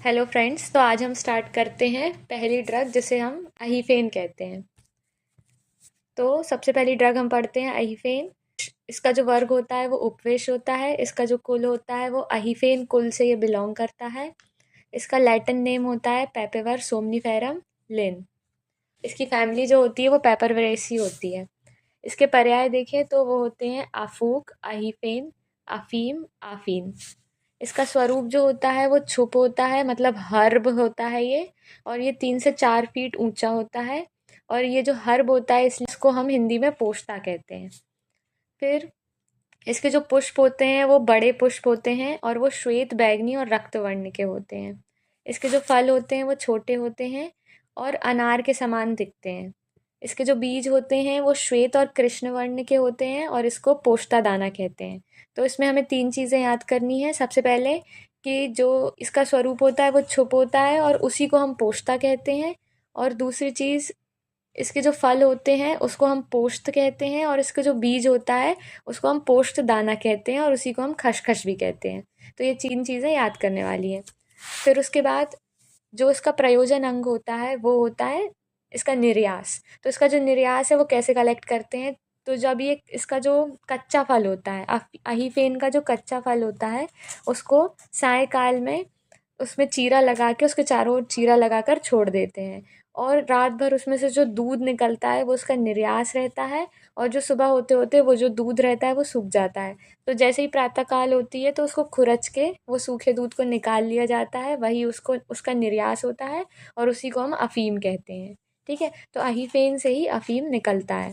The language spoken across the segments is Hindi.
हेलो फ्रेंड्स, तो आज हम स्टार्ट करते हैं पहली ड्रग जिसे हम अहीफेन कहते हैं। तो सबसे पहली ड्रग हम पढ़ते हैं अहीफेन। इसका जो वर्ग होता है वो उपवेश होता है। इसका जो कुल होता है वो अहीफेन कुल से ये बिलोंग करता है। इसका लैटिन नेम होता है पेपेवर सोमनीफेरम लिन। इसकी फैमिली जो होती है वो पेपरवेरेसी होती है। इसके पर्याय देखें तो वो होते हैं आफूक, अहीफेन, अफीम, आफीन। इसका स्वरूप जो होता है वो छुप होता है, मतलब हर्ब होता है ये। और ये 3 से 4 फीट ऊंचा होता है। और ये जो हर्ब होता है इसलिए इसको हम हिंदी में पोश्ता कहते हैं। फिर इसके जो पुष्प होते हैं वो बड़े पुष्प होते हैं और वो श्वेत, बैगनी और रक्त वर्ण के होते हैं। इसके जो फल होते हैं वो छोटे होते हैं और अनार के समान दिखते हैं। इसके जो बीज होते हैं वो श्वेत और कृष्ण वर्ण के होते हैं और इसको पोष्ता दाना कहते हैं। तो इसमें हमें 3 चीज़ें याद करनी है। सबसे पहले कि जो इसका स्वरूप होता है वो छुप होता है और उसी को हम पोष्ता कहते हैं। और दूसरी चीज़, इसके जो फल होते हैं उसको हम पोष्त कहते हैं और इसका जो बीज होता है उसको हम पोष्त दाना कहते हैं और उसी को हम खसखस भी कहते हैं। तो ये 3 चीज़ें याद करने वाली हैं। फिर उसके बाद जो इसका प्रयोजन अंग होता है वो होता है इसका निर्यास। तो इसका जो निर्यास है वो कैसे कलेक्ट करते हैं, तो जब ये इसका जो कच्चा फल होता है, अहीफेन का जो कच्चा फल होता है उसको सायकाल में उसमें चीरा लगा के उसके चारों ओर चीरा लगाकर छोड़ देते हैं। और रात भर उसमें से जो दूध निकलता है वो उसका निर्यास रहता है। और जो सुबह होते होते वो जो दूध रहता है वो सूख जाता है। तो जैसे ही प्रातःकाल होती है तो उसको खुरच के वो सूखे दूध को निकाल लिया जाता है, वही उसको उसका निर्यास होता है और उसी को हम अफीम कहते हैं। ठीक है, तो अहीफेन से ही अफीम निकलता है।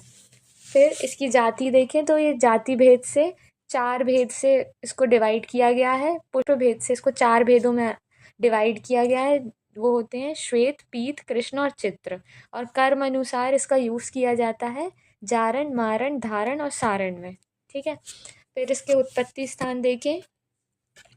फिर इसकी जाति देखें तो ये जाति भेद से 4 भेद से इसको डिवाइड किया गया है। पुष्प भेद से इसको 4 भेदों में डिवाइड किया गया है। वो होते हैं श्वेत, पीत, कृष्ण और चित्र। और कर्म अनुसार इसका यूज़ किया जाता है जारण, मारण, धारण और सारण में। ठीक है, फिर इसके उत्पत्ति स्थान देखें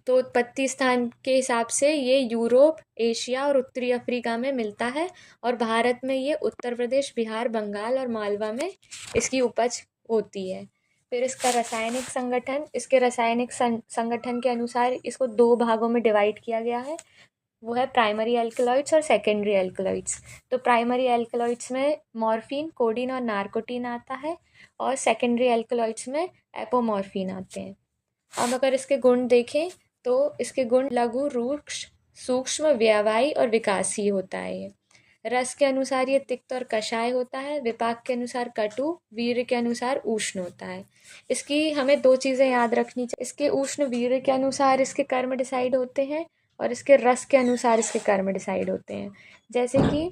तो उत्पत्ति स्थान के हिसाब से ये यूरोप, एशिया और उत्तरी अफ्रीका में मिलता है। और भारत में ये उत्तर प्रदेश, बिहार, बंगाल और मालवा में इसकी उपज होती है। फिर इसका रासायनिक संगठन, इसके रासायनिक संगठन के अनुसार इसको 2 भागों में डिवाइड किया गया है। वो है प्राइमरी एल्कलॉइड्स और सेकेंडरी एल्कलॉइड्स। तो प्राइमरी एल्कलॉइड्स में मॉर्फिन, कोडीन और नार्कोटीन आता है और सेकेंडरी एल्कलॉइड्स में एपोमॉर्फिन आते हैं। अब अगर इसके गुण देखें तो इसके गुण लघु, रूक्ष, सूक्ष्म, व्यावाई और विकासी होता है ये। रस के अनुसार ये तिक्त और कषाय होता है। विपाक के अनुसार कटु, वीर्य के अनुसार उष्ण होता है। इसकी हमें 2 चीज़ें याद रखनी चाहिए। इसके उष्ण वीर्य के अनुसार इसके कर्म डिसाइड होते हैं और इसके रस के अनुसार इसके कर्म डिसाइड होते हैं। जैसे कि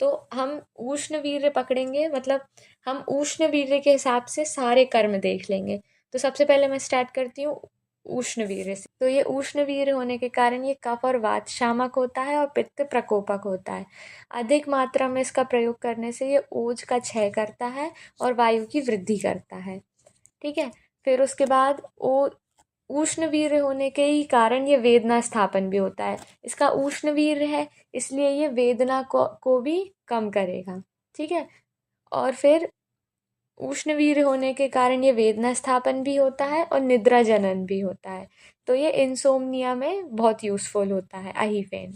तो हम उष्ण वीर्य पकड़ेंगे, मतलब हम उष्ण वीर्य के हिसाब से सारे कर्म देख लेंगे। तो सबसे पहले मैं स्टार्ट करती हूँ उष्ण वीर्य से। तो ये उष्ण वीर्य होने के कारण ये कफ और वात शामक होता है और पित्त प्रकोपक होता है। अधिक मात्रा में इसका प्रयोग करने से ये ओज का क्षय करता है और वायु की वृद्धि करता है। ठीक है, फिर उसके बाद ओ उष्णवीर्य होने के ही कारण ये वेदना स्थापन भी होता है। इसका उष्णवीर्य है इसलिए ये वेदना को भी कम करेगा। ठीक है, और फिर उष्णवीर्य होने के कारण ये वेदना स्थापन भी होता है और निद्रा जनन भी होता है। तो ये इंसोम्निया में बहुत यूज़फुल होता है अहीफेन।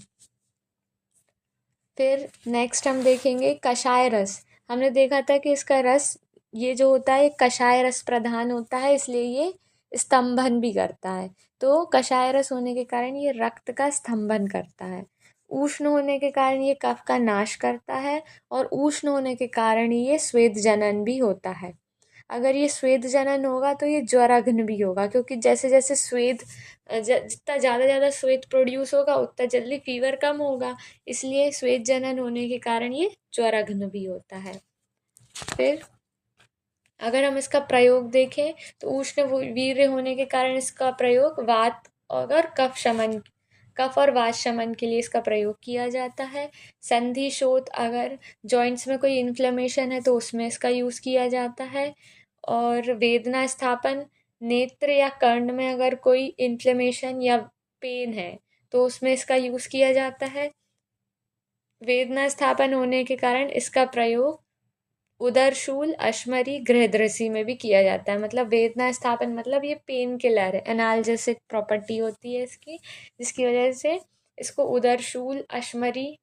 फिर नेक्स्ट हम देखेंगे कषाय रस। हमने देखा था कि इसका रस ये जो होता है कषाय रस प्रधान होता है, इसलिए ये स्तंभन भी करता है। तो कषाय रस होने के कारण ये रक्त का स्तंभन करता है। उष्ण होने के कारण ये कफ का नाश करता है और उष्ण होने के कारण ये स्वेद जनन भी होता है। अगर ये स्वेद जनन होगा तो ये ज्वराघ्न भी होगा, क्योंकि जैसे जैसे स्वेद जितना ज़्यादा ज़्यादा स्वेद प्रोड्यूस होगा उतना जल्दी फीवर कम होगा। इसलिए स्वेद जनन होने के कारण ये ज्वराघ्न भी होता है। फिर अगर हम इसका प्रयोग देखें तो उष्ण वीर्य होने के कारण इसका प्रयोग वात और कफ और वात शमन के लिए इसका प्रयोग किया जाता है। संधि शोथ, अगर जॉइंट्स में कोई इन्फ्लेमेशन है तो उसमें इसका यूज़ किया जाता है। और वेदना स्थापन, नेत्र या कर्ण में अगर कोई इन्फ्लेमेशन या पेन है तो उसमें इसका यूज़ किया जाता है। वेदना स्थापन होने के कारण इसका प्रयोग उदरशूल, अश्मरी, गृहदृषि में भी किया जाता है। मतलब वेदना स्थापन मतलब ये पेन किलर है, एनाल्जेसिक प्रॉपर्टी होती है इसकी, जिसकी वजह से इसको उदरशूल, अश्मरी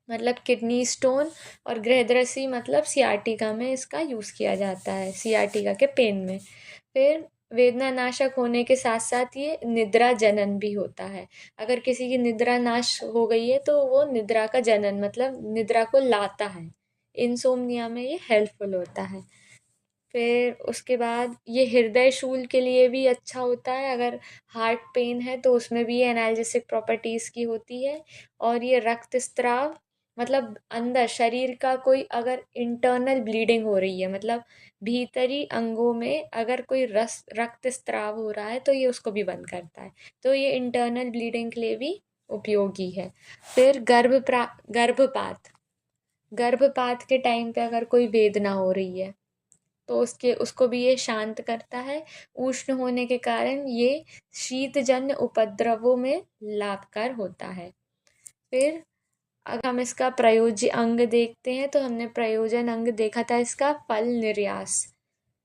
मतलब किडनी स्टोन, और गृहद्रसी मतलब सियाटिका में इसका यूज़ किया जाता है, सियाटिका के पेन में। फिर वेदना नाशक होने के साथ साथ ये निद्रा जनन भी होता है। अगर किसी की निद्रा नाश हो गई है तो वो निद्रा का जनन मतलब निद्रा को लाता है। इंसोम्निया में ये हेल्पफुल होता है। फिर उसके बाद ये हृदय शूल के लिए भी अच्छा होता है। अगर हार्ट पेन है तो उसमें भी ये एनाल्जेसिक प्रॉपर्टीज़ की होती है। और ये रक्तस्राव मतलब अंदर शरीर का कोई अगर इंटरनल ब्लीडिंग हो रही है मतलब भीतरी अंगों में अगर कोई रक्तस्राव हो रहा है तो ये उसको भी बंद करता है। तो ये इंटरनल ब्लीडिंग के लिए भी उपयोगी है। फिर गर्भपात गर्भपात के टाइम पे अगर कोई वेदना हो रही है तो उसको भी ये शांत करता है। उष्ण होने के कारण ये शीतजन्य उपद्रवों में लाभकार होता है। फिर अगर हम इसका प्रयोज्य अंग देखते हैं तो हमने प्रयोजन अंग देखा था इसका फल निर्यास।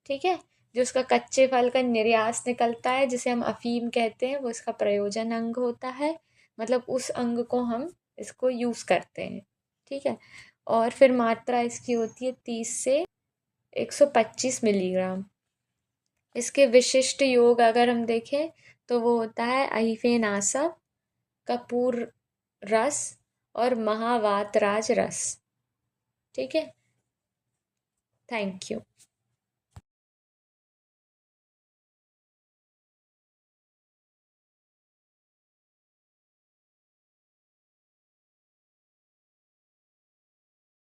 ठीक है, जो उसका कच्चे फल का निर्यास निकलता है जिसे हम अफीम कहते हैं, वो इसका प्रयोजन अंग होता है। मतलब उस अंग को हम इसको यूज करते हैं। ठीक है, और फिर मात्रा इसकी होती है 30 से 125 मिलीग्राम। इसके विशिष्ट योग अगर हम देखें तो वो होता है अहिफेनासव, कपूर रस और महावातराज रस। ठीक है, थैंक यू।